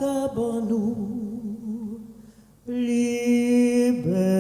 Kabanou, liberté.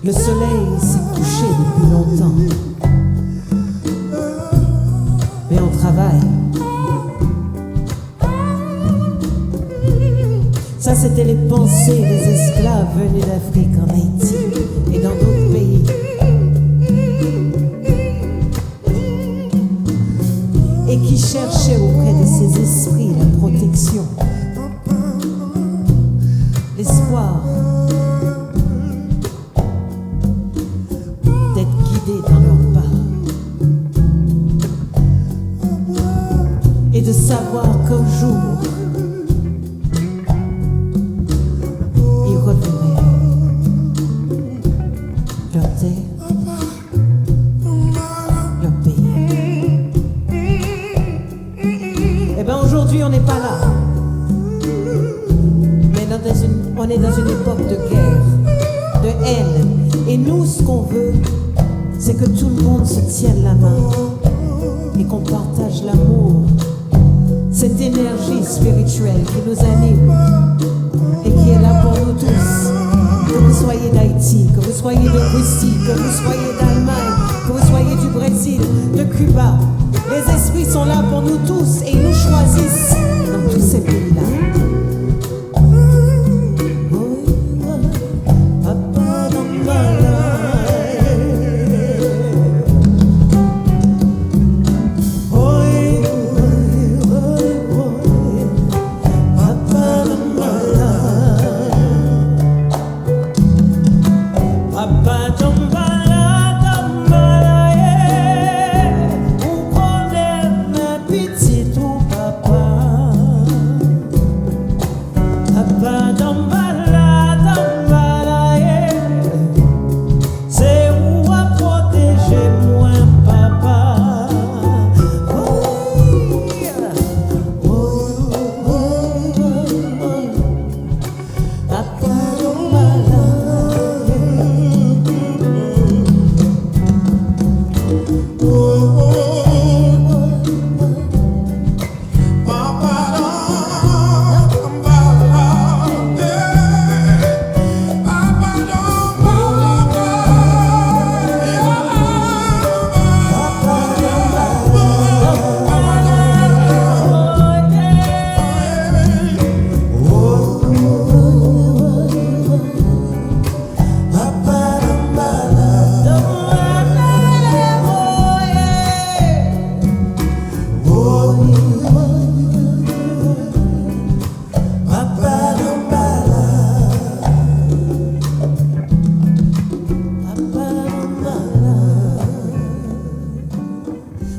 Le soleil s'est couché depuis longtemps, mais on travaille. Ça, c'était les pensées des esclaves venus d'Afrique en Haïti et dans d'autres pays. Et qui cherchaient auprès de ces esprits la protection, l'espoir d'être guidés dans leur pas et de savoir qu'un jour ils reverraient leur terre, leur pays. Eh bien aujourd'hui on n'est pas là, mais on est dans une époque de guerre, de haine. Et nous, ce qu'on veut, c'est que tout le monde se tienne la main et qu'on partage l'amour, cette énergie spirituelle qui nous anime et qui est là pour nous tous. Que vous soyez d'Haïti, que vous soyez de Russie, que vous soyez d'Allemagne, que vous soyez du Brésil, de Cuba, les esprits sont là pour nous tous et ils nous choisissent dans tous ces pays-là.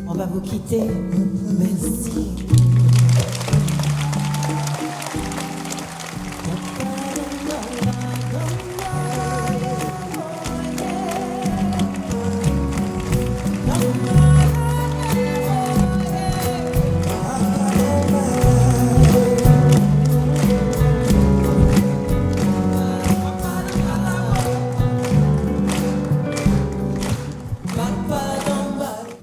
On va vous quitter. Merci.